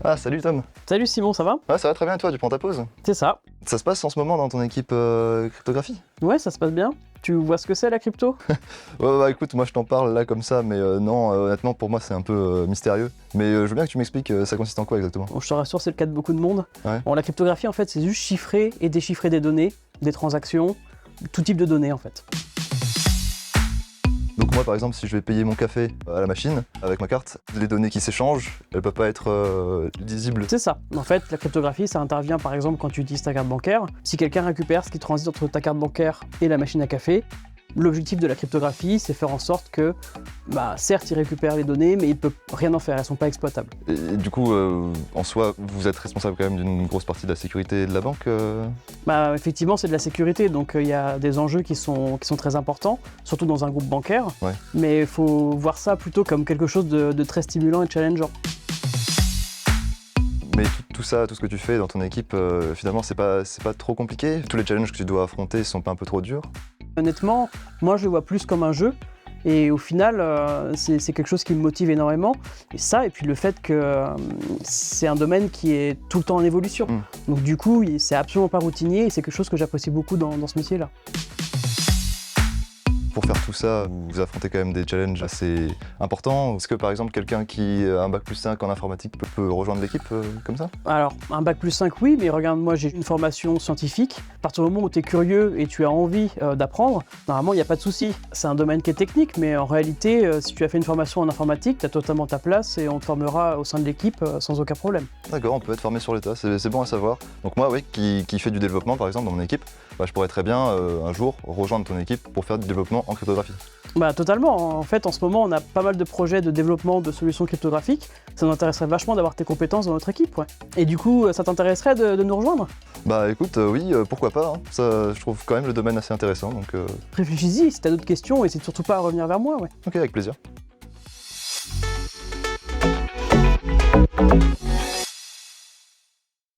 Ah, salut Tom. Salut Simon, ça va? Ouais, ça va très bien et toi, tu prends ta pause? C'est ça. Ça se passe en ce moment dans ton équipe cryptographie? Ouais, ça se passe bien. Tu vois ce que c'est la crypto? Ouais, bah écoute, moi je t'en parle là comme ça, mais non, honnêtement pour moi c'est un peu mystérieux. Mais je veux bien que tu m'expliques ça consiste en quoi exactement. Bon, je te rassure, c'est le cas de beaucoup de monde. Ouais. Bon, la cryptographie en fait, c'est juste chiffrer et déchiffrer des données, des transactions, tout type de données en fait. Donc moi par exemple, si je vais payer mon café à la machine avec ma carte, les données qui s'échangent, elles peuvent pas être lisibles. C'est ça. En fait, la cryptographie, ça intervient par exemple quand tu utilises ta carte bancaire. Si quelqu'un récupère ce qui transite entre ta carte bancaire et la machine à café, l'objectif de la cryptographie, c'est faire en sorte que, certes, il récupère les données, mais il peut rien en faire, elles sont pas exploitables. Et du coup, en soi, vous êtes responsable quand même d'une grosse partie de la sécurité de la banque Effectivement, c'est de la sécurité, donc il y a des enjeux qui sont très importants, surtout dans un groupe bancaire. Ouais. Mais il faut voir ça plutôt comme quelque chose de très stimulant et challengeant. Mais tout ça, tout ce que tu fais dans ton équipe, finalement, c'est pas trop compliqué? Tous les challenges que tu dois affronter sont pas un peu trop durs? Honnêtement, moi je le vois plus comme un jeu. Et au final, c'est quelque chose qui me motive énormément. Et ça, et puis le fait que c'est un domaine qui est tout le temps en évolution. Donc du coup, c'est absolument pas routinier et c'est quelque chose que j'apprécie beaucoup dans ce métier-là. Pour faire tout ça, vous affrontez quand même des challenges assez importants. Est-ce que par exemple quelqu'un qui a un bac+5 en informatique peut rejoindre l'équipe comme ça? Alors, un bac+5 oui, mais regarde, moi j'ai une formation scientifique. À partir du moment où tu es curieux et tu as envie d'apprendre, normalement il n'y a pas de souci. C'est un domaine qui est technique, mais en réalité, si tu as fait une formation en informatique, tu as totalement ta place et on te formera au sein de l'équipe sans aucun problème. D'accord, on peut être formé sur le tas, c'est bon à savoir. Donc moi, oui, qui fait du développement par exemple dans mon équipe, je pourrais très bien un jour rejoindre ton équipe pour faire du développement en cryptographie. Totalement. En fait, en ce moment, on a pas mal de projets de développement de solutions cryptographiques. Ça nous intéresserait vachement d'avoir tes compétences dans notre équipe, ouais. Et du coup, ça t'intéresserait de nous rejoindre? Bah écoute, oui, pourquoi pas, hein. Ça, je trouve quand même le domaine assez intéressant, donc... Réfléchis-y, si t'as d'autres questions, n'hésite surtout pas à revenir vers moi, ouais. Ok, avec plaisir.